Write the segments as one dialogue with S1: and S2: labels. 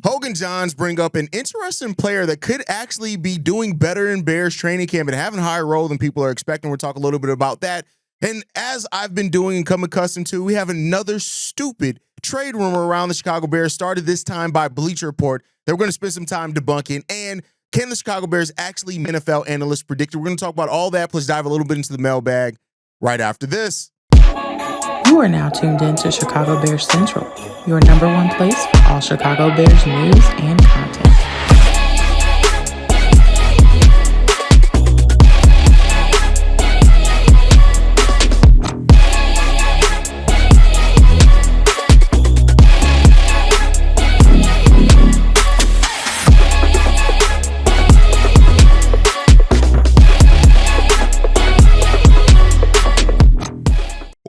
S1: Hogan Johns bring up an interesting player that could actually be doing better in Bears training camp and having a higher role than people are expecting. We'll talk a little bit about that. And as I've been doing and come accustomed to, we have another stupid trade rumor around the Chicago Bears, started this time by Bleacher Report, that we're going to spend some time debunking. And can the Chicago Bears actually NFL analysts predict? We're going to talk about all that, plus dive a little bit into the mailbag right after this.
S2: You are now tuned in to Chicago Bears Central, your number one place for all Chicago Bears news and content.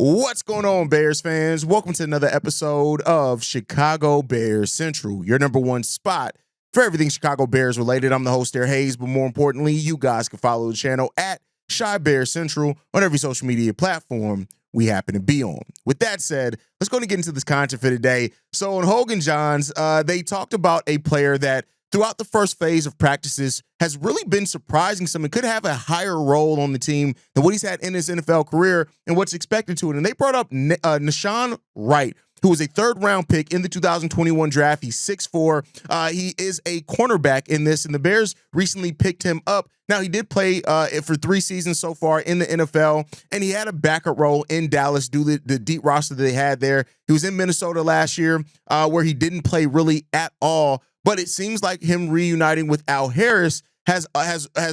S1: What's going on, Bears fans? Welcome to another episode of Chicago Bears Central, your number one spot for everything Chicago Bears related. I'm the host there, Hayes, but more importantly, you guys can follow the channel at Chi Bears Central on every social media platform we happen to be on. With that said, let's go and get into this content for today. So on Hogan Johns, they talked about a player that throughout the first phase of practices has really been surprising some and could have a higher role on the team than what he's had in his NFL career and what's expected to it. And they brought up Nahshon Wright, who was a third-round pick in the 2021 draft. He's 6'4". He is a cornerback in this, and the Bears recently picked him up. Now, he did play for 3 seasons so far in the NFL, and he had a backup role in Dallas due to the deep roster that they had there. He was in Minnesota last year where he didn't play really at all. But it seems like him reuniting with Al Harris has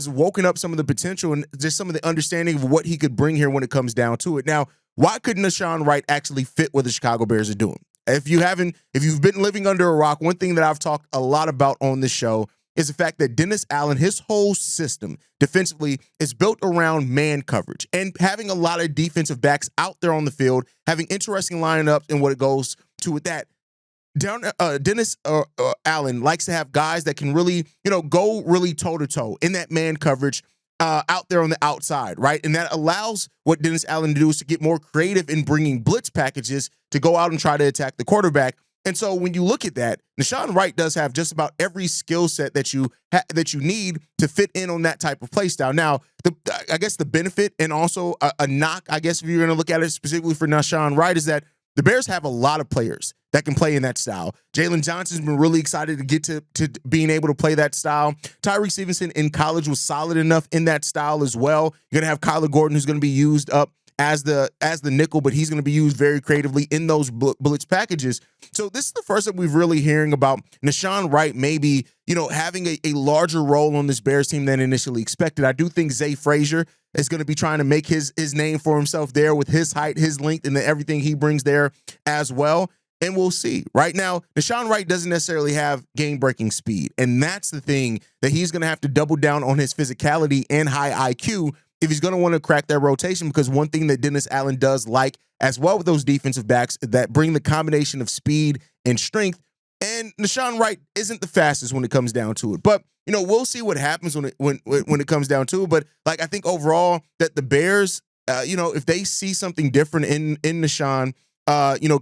S1: woken up some of the potential and just some of the understanding of what he could bring here when it comes down to it. Now, why couldn't Nahshon Wright actually fit what the Chicago Bears are doing? If you've been living under a rock, one thing that I've talked a lot about on this show is the fact that Dennis Allen, his whole system defensively is built around man coverage and having a lot of defensive backs out there on the field, having interesting lineups and what it goes to with that. Dennis Allen likes to have guys that can really, go really toe-to-toe in that man coverage out there on the outside, right? And that allows what Dennis Allen to do is to get more creative in bringing blitz packages to go out and try to attack the quarterback. And so when you look at that, Nahshon Wright does have just about every skill set that you need to fit in on that type of play style. Now, I guess the benefit and also a knock, I guess if you're going to look at it specifically for Nahshon Wright, is that the Bears have a lot of players that can play in that style. Jalen Johnson's been really excited to get to being able to play that style. Tyree Stevenson in college was solid enough in that style as well. You're going to have Kyler Gordon, who's going to be used up as the nickel, but he's going to be used very creatively in those blitz packages. So this is the first that we've really hearing about Nahshon Wright maybe, having a larger role on this Bears team than initially expected. I do think Zay Frazier is going to be trying to make his name for himself there with his height, his length, and everything he brings there as well. And we'll see. Right now, Nahshon Wright doesn't necessarily have game-breaking speed, and that's the thing that he's going to have to double down on his physicality and high IQ if he's going to want to crack that rotation, because one thing that Dennis Allen does like as well with those defensive backs that bring the combination of speed and strength, and Nahshon Wright isn't the fastest when it comes down to it. But, we'll see what happens when it comes down to it. But, I think overall that the Bears, if they see something different in Nahshon,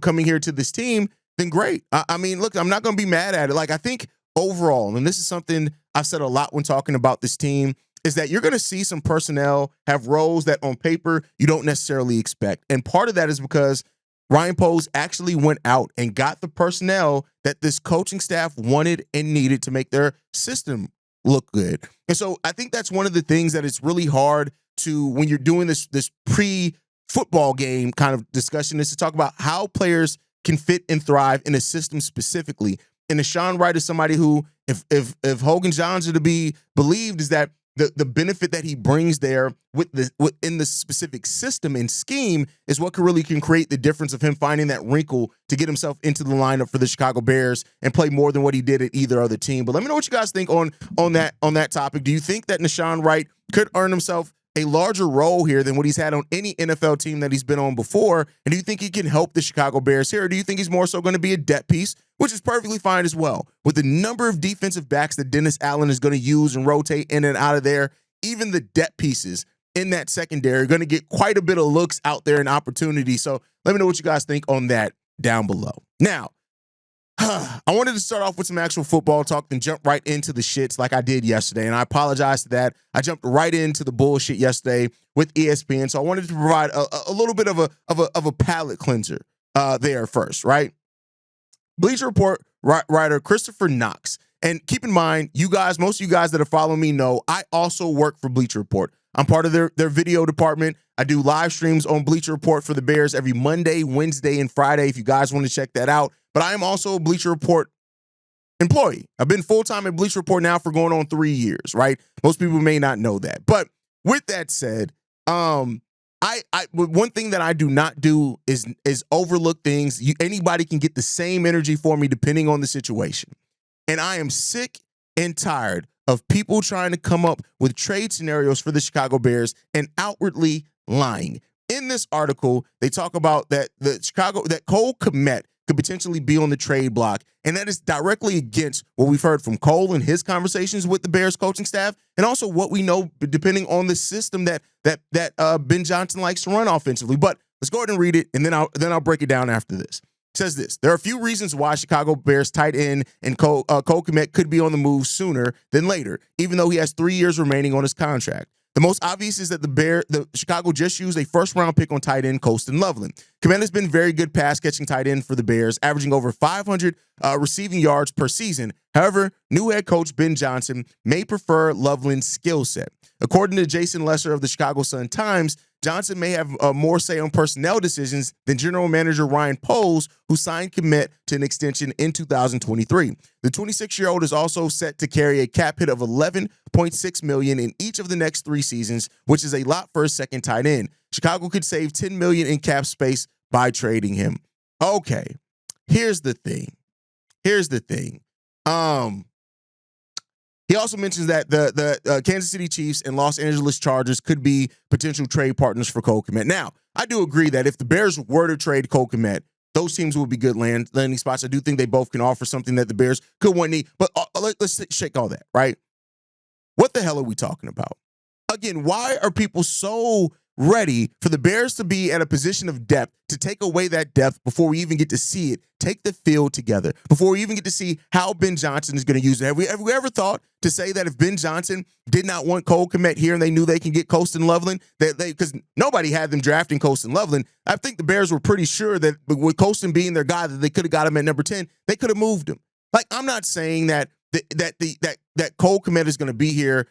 S1: coming here to this team, then great. I mean, look, I'm not going to be mad at it. I think overall, and this is something I've said a lot when talking about this team, is that you're going to see some personnel have roles that on paper you don't necessarily expect. And part of that is because Ryan Poles actually went out and got the personnel that this coaching staff wanted and needed to make their system look good. And so I think that's one of the things that it's really hard to, when you're doing this pre-football game kind of discussion, is to talk about how players can fit and thrive in a system specifically. And Nahshon Wright is somebody who, if Hogan Johns are to be believed, is that the benefit that he brings there within the specific system and scheme is what can create the difference of him finding that wrinkle to get himself into the lineup for the Chicago Bears and play more than what he did at either other team. But let me know what you guys think on that topic. Do you think that Nahshon Wright could earn himself a larger role here than what he's had on any NFL team that he's been on before? And do you think he can help the Chicago Bears here? Or do you think he's more so going to be a depth piece, which is perfectly fine as well? With the number of defensive backs that Dennis Allen is going to use and rotate in and out of there, even the depth pieces in that secondary are going to get quite a bit of looks out there and opportunity. So let me know what you guys think on that down below. Now, I wanted to start off with some actual football talk, then jump right into the shits like I did yesterday. And I apologize for that. I jumped right into the bullshit yesterday with ESPN. So I wanted to provide a little bit of a palate cleanser there first, right? Bleacher Report writer Christopher Knox. And keep in mind, you guys, most of you guys that are following me know I also work for Bleacher Report. I'm part of their video department. I do live streams on Bleacher Report for the Bears every Monday, Wednesday, and Friday if you guys want to check that out. But I am also a Bleacher Report employee. I've been full-time at Bleacher Report now for going on 3 years, right? Most people may not know that. But with that said, one thing that I do not do is overlook things. Anybody can get the same energy for me depending on the situation. And I am sick and tired of people trying to come up with trade scenarios for the Chicago Bears and outwardly lying. In this article, they talk about that Cole Kmet could potentially be on the trade block, and that is directly against what we've heard from Cole in his conversations with the Bears coaching staff, and also what we know depending on the system that Ben Johnson likes to run offensively. But let's go ahead and read it, and then I'll break it down after this. It says this: there are a few reasons why Chicago Bears tight end and Cole Kmet could be on the move sooner than later, even though he has 3 years remaining on his contract. The most obvious is that the Chicago just used a first-round pick on tight end Colston Loveland. Kmet has been very good pass-catching tight end for the Bears, averaging over 500 receiving yards per season. However, new head coach Ben Johnson may prefer Loveland's skill set. According to Jason Lesser of the Chicago Sun-Times, Johnson may have more say on personnel decisions than general manager Ryan Poles, who signed Kmet to an extension in 2023. The 26-year-old is also set to carry a cap hit of $11.6 million in each of the next 3 seasons, which is a lot for a second tight end. Chicago could save $10 million in cap space by trading him. Okay, here's the thing. He also mentions that the Kansas City Chiefs and Los Angeles Chargers could be potential trade partners for Cole Kmet. Now, I do agree that if the Bears were to trade Cole Kmet, those teams would be good landing spots. I do think they both can offer something that the Bears could want to need. But let's shake all that, right? What the hell are we talking about? Again, why are people so ready for the Bears to be at a position of depth to take away that depth before we even get to see it, take the field together, before we even get to see how Ben Johnson is going to use it? Have we ever thought to say that if Ben Johnson did not want Cole Kmet here and they knew they can get Colston Loveland, because nobody had them drafting Colston Loveland, I think the Bears were pretty sure that with Colston being their guy, that they could have got him at number 10, they could have moved him. Like, I'm not saying that Cole Kmet is going to be here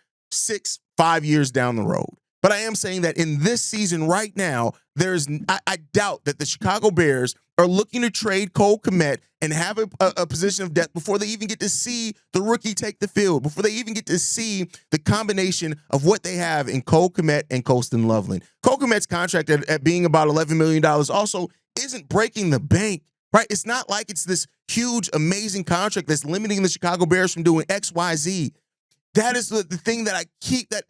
S1: 5 years down the road. But I am saying that in this season right now, I doubt that the Chicago Bears are looking to trade Cole Kmet and have a position of depth before they even get to see the rookie take the field, before they even get to see the combination of what they have in Cole Kmet and Colston Loveland. Cole Kmet's contract at being about $11 million also isn't breaking the bank, right? It's not like it's this huge, amazing contract that's limiting the Chicago Bears from doing X, Y, Z. That is the thing that I keep, that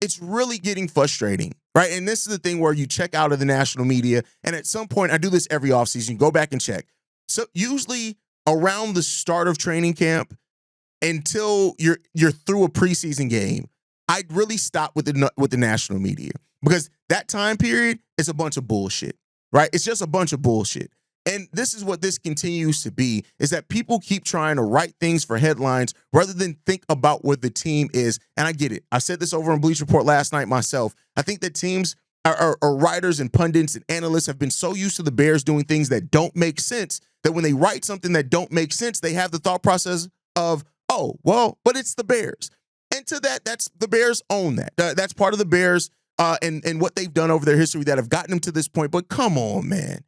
S1: it's really getting frustrating, right? And this is the thing where you check out of the national media, and at some point, I do this every offseason, go back and check. So usually around the start of training camp until you're through a preseason game, I'd really stop with the national media, because that time period is a bunch of bullshit, right? It's just a bunch of bullshit. And this is what this continues to be, is that people keep trying to write things for headlines rather than think about what the team is. And I get it. I said this over on Bleacher Report last night myself. I think that teams or writers and pundits and analysts have been so used to the Bears doing things that don't make sense that when they write something that don't make sense, they have the thought process of, oh, well, but it's the Bears. And to that's the Bears own that. That's part of the Bears and what they've done over their history that have gotten them to this point. But come on, man.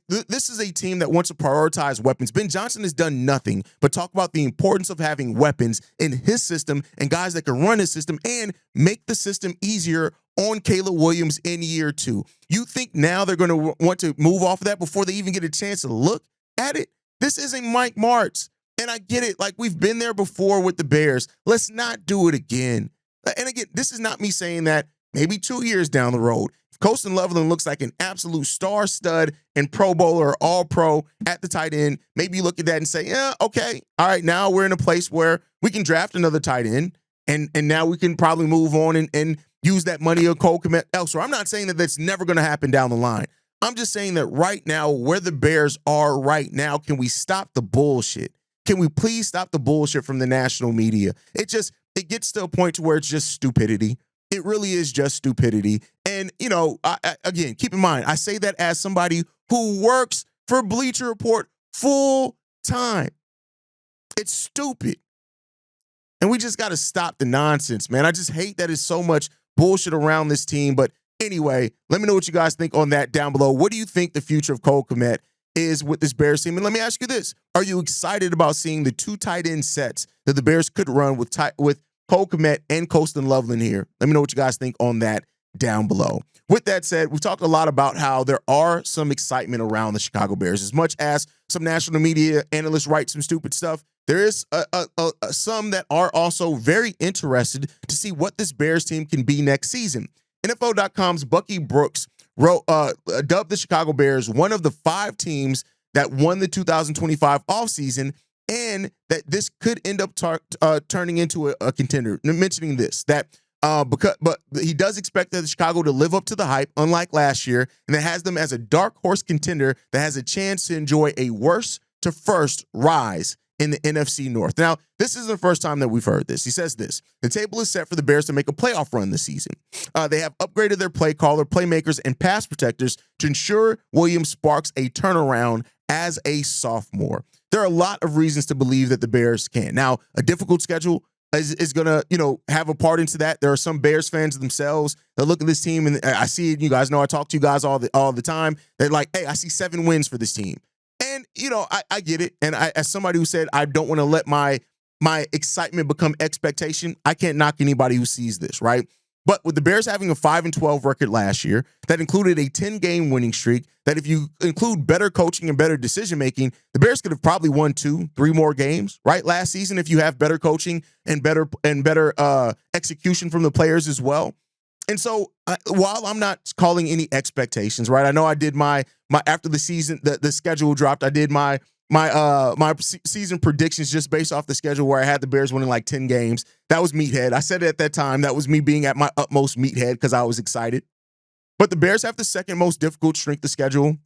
S1: This is a team that wants to prioritize weapons. Ben Johnson has done nothing but talk about the importance of having weapons in his system and guys that can run his system and make the system easier on Caleb Williams in year 2. You think now they're going to want to move off of that before they even get a chance to look at it? This isn't Mike Martz. And I get it. Like, we've been there before with the Bears. Let's not do it again. And again, this is not me saying that maybe 2 years down the road, Colston Loveland looks like an absolute star stud and Pro Bowler or All-Pro at the tight end. Maybe you look at that and say, yeah, okay, all right, now we're in a place where we can draft another tight end, and now we can probably move on and use that money of Cole Kmet elsewhere. I'm not saying that that's never going to happen down the line. I'm just saying that right now, where the Bears are right now, can we stop the bullshit? Can we please stop the bullshit from the national media? It gets to a point to where it's just stupidity. It really is just stupidity. And, again, keep in mind, I say that as somebody who works for Bleacher Report full time. It's stupid. And we just got to stop the nonsense, man. I just hate that it's so much bullshit around this team. But anyway, let me know what you guys think on that down below. What do you think the future of Cole Kmet is with this Bears team? And let me ask you this. Are you excited about seeing the 2 tight end sets that the Bears could run with Cole Kmet and Colston Loveland here? Let me know what you guys think on that down below. With that said, we've talked a lot about how there are some excitement around the Chicago Bears. As much as some national media analysts write some stupid stuff, there is some that are also very interested to see what this Bears team can be next season. NFL.com's Bucky Brooks dubbed the Chicago Bears one of the 5 teams that won the 2025 offseason, and that this could end up turning into a contender. Mentioning this, but he does expect that Chicago to live up to the hype, unlike last year, and that has them as a dark horse contender that has a chance to enjoy a worst to first rise in the NFC North. Now, this isn't the first time that we've heard this. He says this: the table is set for the Bears to make a playoff run this season. They have upgraded their play caller, playmakers, and pass protectors to ensure Williams sparks a turnaround as a sophomore. There are a lot of reasons to believe that the Bears can. Now, a difficult schedule is going to, have a part into that. There are some Bears fans themselves that look at this team, and I see it. You guys know I talk to you guys all the time. They're like, hey, I see 7 wins for this team. And, I get it. And as somebody who said I don't want to let my excitement become expectation, I can't knock anybody who sees this, right? But with the Bears having a 5-12 record last year, that included a 10-game winning streak, that if you include better coaching and better decision-making, the Bears could have probably won 2-3 more games, right, last season, if you have better coaching and better execution from the players as well. And so while I'm not calling any expectations, right, I know I did my after the season, the schedule dropped, I did my season predictions just based off the schedule where I had the Bears winning like 10 games. That was meathead. I said it at that time. That was me being at my utmost meathead because I was excited. But the Bears have the second most difficult strength of schedule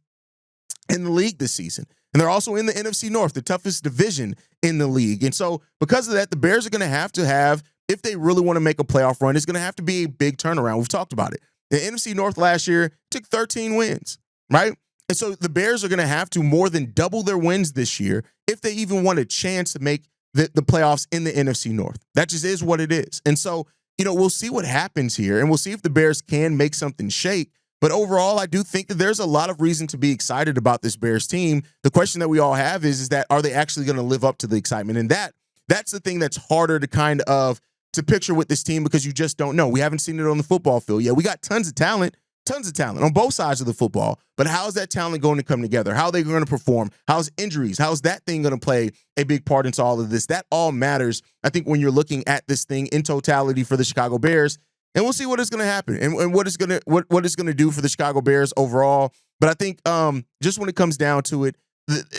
S1: in the league this season. And they're also in the NFC North, the toughest division in the league. And so because of that, the Bears are going to have, if they really want to make a playoff run, it's going to have to be a big turnaround. We've talked about it. The NFC North last year took 13 wins, right? And so the Bears are going to have to more than double their wins this year if they even want a chance to make the playoffs in the NFC North. That just is what it is. And so, we'll see what happens here, and we'll see if the Bears can make something shake. But overall, I do think that there's a lot of reason to be excited about this Bears team. The question that we all have is that are they actually going to live up to the excitement? And that's the thing that's harder to picture with this team, because you just don't know. We haven't seen it on the football field yet. We got tons of talent on both sides of the football. But how is that talent going to come together? How are they going to perform? How's injuries? How's that thing going to play a big part into all of this? That all matters, I think, when you're looking at this thing in totality for the Chicago Bears. And we'll see what is going to happen and what it's going to do for the Chicago Bears overall. But I think just when it comes down to it,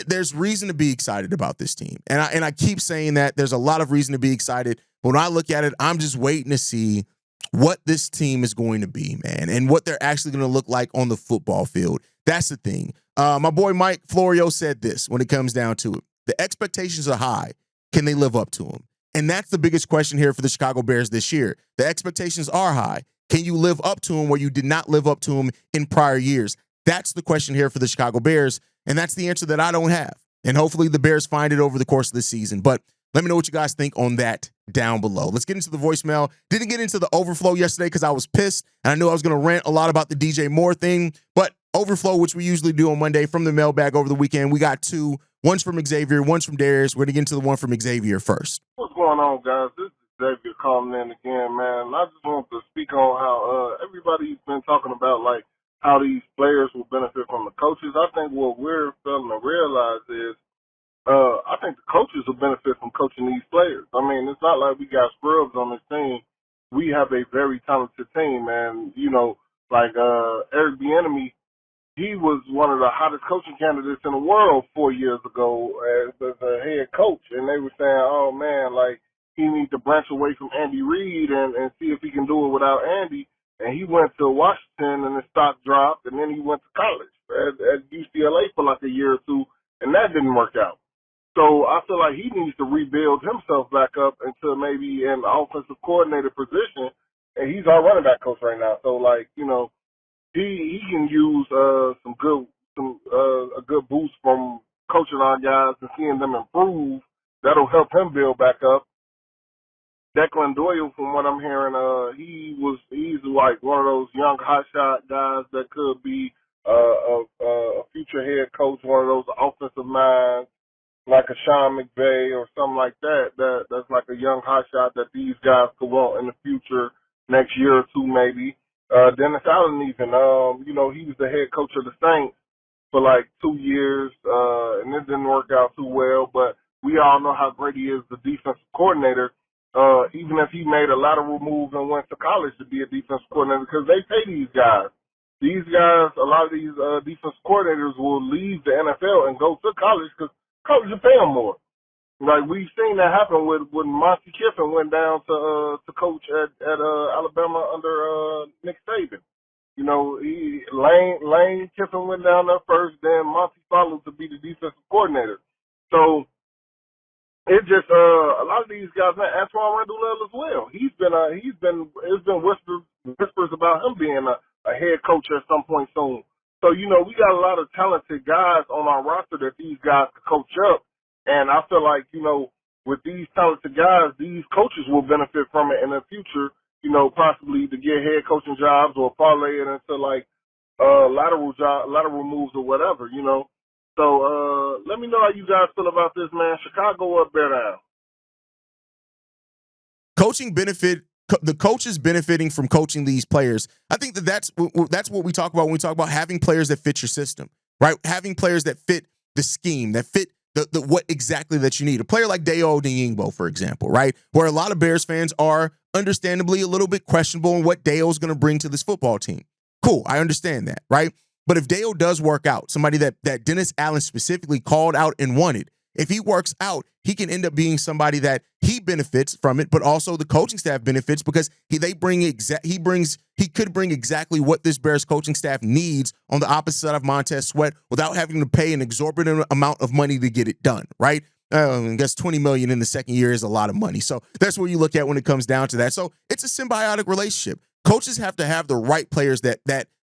S1: there's reason to be excited about this team. And I keep saying that there's a lot of reason to be excited. But when I look at it, I'm just waiting to see what this team is going to be, man, and what they're actually going to look like on the football field. That's the thing. My boy Mike Florio said this when it comes down to it. The expectations are high. Can they live up to them? And that's the biggest question here for the Chicago Bears this year. The expectations are high. Can you live up to them where you did not live up to them in prior years? That's the question here for the Chicago Bears, and that's the answer that I don't have. And hopefully the Bears find it over the course of the season. But let me know what you guys think on that down below. Let's get into the voicemail. Didn't get into the overflow yesterday because I was pissed, and I knew I was going to rant a lot about the DJ Moore thing. But overflow, which we usually do on Monday from the mailbag over the weekend, we got 2. One's from Xavier, one's from Darius. We're going to get into the one from Xavier first.
S3: What's going on, guys? This is Xavier calling in again, man. I just want to speak on how everybody's been talking about, like, how these players will benefit from the coaches. I think what we're failing to realize is I think the coaches will benefit from coaching these players. I mean, it's not like we got scrubs on this team. We have a very talented team, and, like Eric Bieniemy, he was one of the hottest coaching candidates in the world 4 years ago as a head coach, and they were saying, oh, man, like, he needs to branch away from Andy Reid and see if he can do it without Andy. And he went to Washington, and his stock dropped, and then he went to college. at UCLA for like a year or two, and that didn't work out. So I feel like he needs to rebuild himself back up into maybe an offensive coordinator position, and he's our running back coach right now. So like, you know, he can use a good boost from coaching our guys and seeing them improve. That'll help him build back up. Declan Doyle, from what I'm hearing, he's like one of those young hotshot guys that could be a future head coach, one of those offensive minds like a Sean McVay or something like that. That's like a young hotshot that these guys could want in the future, next year or two maybe. Dennis Allen even, you know, he was the head coach of the Saints for like 2 years, and it didn't work out too well, but we all know how great he is, the defensive coordinator, even if he made a lateral move and went to college to be a defensive coordinator, because they pay these guys. These guys, a lot of these defensive coordinators will leave the NFL and go to college because college will pay them more. Like we've seen that happen when Monty Kiffin went down to coach at Alabama under Nick Saban. You know, Lane Kiffin went down there first, then Monty followed to be the defensive coordinator. So it just a lot of these guys, man, Antoine Randall as well. It's been whispers about him being a head coach at some point soon. So, you know, we got a lot of talented guys on our roster that these guys could coach up. And I feel like, you know, with these talented guys, these coaches will benefit from it in the future, you know, possibly to get head coaching jobs or parlay it into like lateral moves or whatever, you know. So let me know how you guys feel about this, man. Chicago up, bear down.
S1: The coaches benefiting from coaching these players. I think that's what we talk about when we talk about having players that fit your system, right? Having players that fit the scheme, that fit the what exactly that you need. A player like Dayo Odeyingbo, for example, right? Where a lot of Bears fans are understandably a little bit questionable on what Dayo's going to bring to this football team. Cool, I understand that, right? But if Dayo does work out, somebody that Dennis Allen specifically called out and wanted, if he works out, he can end up being somebody that he benefits from it, but also the coaching staff benefits because he could bring exactly what this Bears coaching staff needs on the opposite side of Montez Sweat without having to pay an exorbitant amount of money to get it done, right? I guess $20 million in the second year is a lot of money. So that's what you look at when it comes down to that. So it's a symbiotic relationship. Coaches have to have the right players that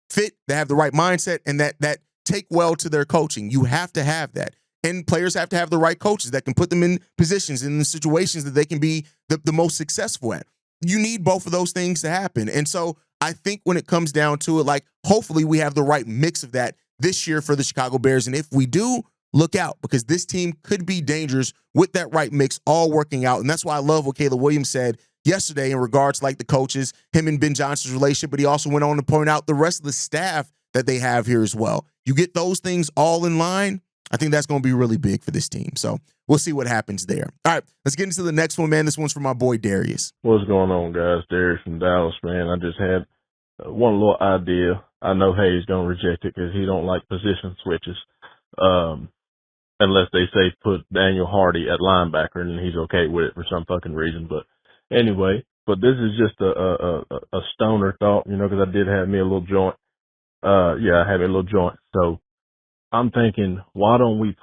S1: fit, that have the right mindset, and that take well to their coaching. You have to have that. And players have to have the right coaches that can put them in positions, in the situations that they can be the most successful at. You need both of those things to happen. And so I think when it comes down to it, like, hopefully we have the right mix of that this year for the Chicago Bears. And if we do, look out, because this team could be dangerous with that right mix all working out. And that's why I love what Caleb Williams said yesterday in regards to like the coaches, him and Ben Johnson's relationship, but he also went on to point out the rest of the staff that they have here as well. You get those things all in line, I think that's going to be really big for this team. So we'll see what happens there. All right, let's get into the next one, man. This one's from my boy Darius.
S4: What's going on, guys? Darius from Dallas, man. I just had one little idea. I know Hayes going to reject it because he don't like position switches. Unless they say put Daniel Hardy at linebacker, and he's okay with it for some fucking reason. But anyway, this is just a stoner thought, you know, because I did have me a little joint. I had me a little joint. So I'm thinking, why don't we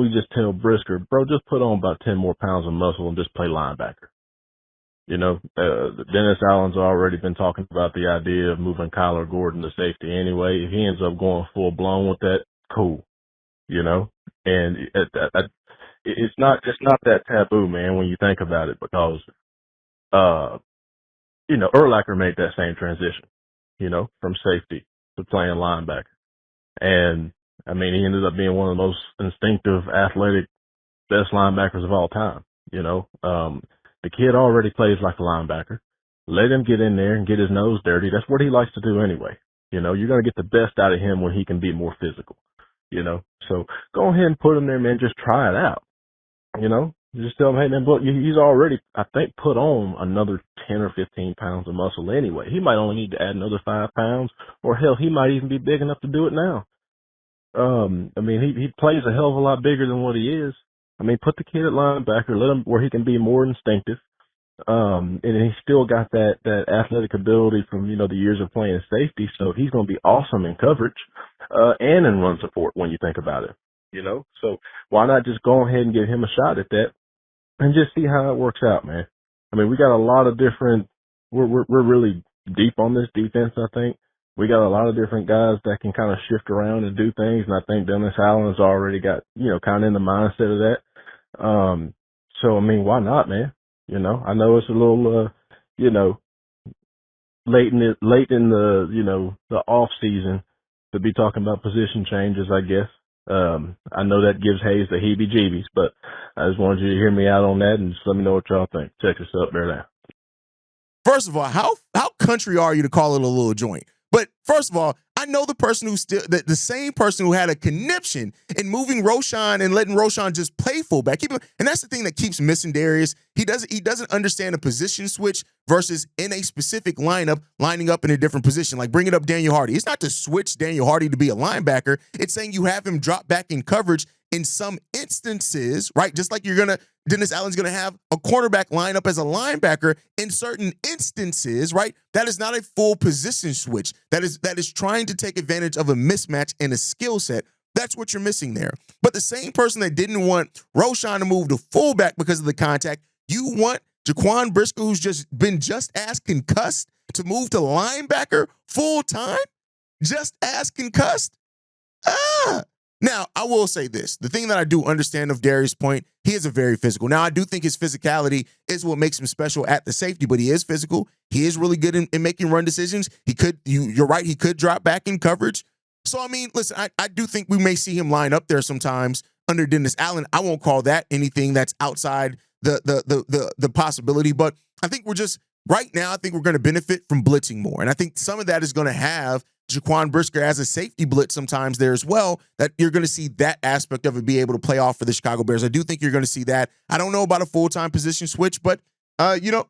S4: just tell Brisker, bro, just put on about 10 more pounds of muscle and just play linebacker. You know, Dennis Allen's already been talking about the idea of moving Kyler Gordon to safety anyway. If he ends up going full blown with that, cool. You know, and it's not that taboo, man, when you think about it, because, you know, Urlacher made that same transition, you know, from safety to playing linebacker. And I mean, he ended up being one of the most instinctive, athletic, best linebackers of all time. You know, the kid already plays like a linebacker. Let him get in there and get his nose dirty. That's what he likes to do anyway. You know, you're going to get the best out of him when he can be more physical. You know, so go ahead and put him there, man. Just try it out. You know, just tell him, hey, man, look, he's already, I think, put on another 10 or 15 pounds of muscle anyway. He might only need to add another 5 pounds, or hell, he might even be big enough to do it now. I mean, he plays a hell of a lot bigger than what he is. I mean, put the kid at linebacker, let him where he can be more instinctive. And he's still got that athletic ability from, the years of playing safety. So he's going to be awesome in coverage, and in run support when you think about it, So why not just go ahead and give him a shot at that and just see how it works out, man? I mean, we got a lot of different, we're really deep on this defense, I think. We got a lot of different guys that can kind of shift around and do things. And I think Dennis Allen's already got, kind of in the mindset of that. So, I mean, why not, man? I know it's a little, late in the, the off season to be talking about position changes, I guess. I know that gives Hayes the heebie-jeebies, but I just wanted you to hear me out on that and just let me know what y'all think. Check us up there now.
S1: First of all, how country are you to call it a little joint? But first of all, I know the person who still the same person who had a conniption in moving Roschon and letting Roschon just play fullback. And that's the thing that keeps missing Darius. He doesn't understand a position switch versus in a specific lineup, lining up in a different position. Like bringing up Daniel Hardy. It's not to switch Daniel Hardy to be a linebacker. It's saying you have him drop back in coverage in some instances, right? Just like Dennis Allen's going to have a cornerback line up as a linebacker in certain instances, right? That is not a full position switch. That is trying to take advantage of a mismatch in a skill set. That's what you're missing there. But the same person that didn't want Roschon to move to fullback because of the contact, you want Jaquan Brisker, who's just been as concussed, to move to linebacker full time? Just as concussed? Now, I will say this. The thing that I do understand of Darius' point, he is a very physical. Now, I do think his physicality is what makes him special at the safety, but he is physical. He is really good in making run decisions. You're right, he could drop back in coverage. So, I mean, listen, I do think we may see him line up there sometimes under Dennis Allen. I won't call that anything that's outside the possibility, but I think right now, I think we're going to benefit from blitzing more. And I think some of that is going to have Jaquan Brisker as a safety blitz sometimes there as well, that you're going to see that aspect of it be able to play off for the Chicago Bears. I do think you're going to see that. I don't know about a full-time position switch, but,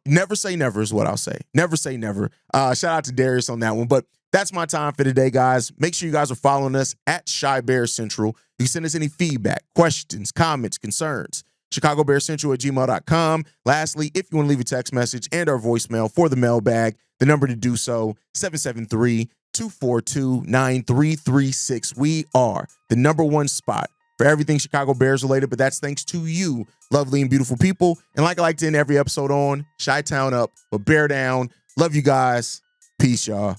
S1: never say never is what I'll say. Never say never. Shout out to Darius on that one. But that's my time for today, guys. Make sure you guys are following us at Chi Bears Central. You can send us any feedback, questions, comments, concerns. ChicagoBearsCentral@gmail.com. Lastly, if you want to leave a text message and our voicemail for the mailbag, the number to do so, 773-242-9336. We are the number one spot for everything Chicago Bears related, but that's thanks to you, lovely and beautiful people. And like I like to end every episode on, Chi-Town up, but Bear down. Love you guys. Peace, y'all.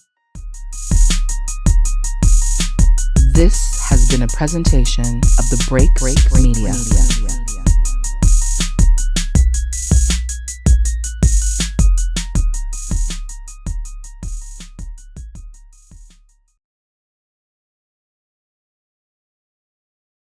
S2: This has been a presentation of the Break Media.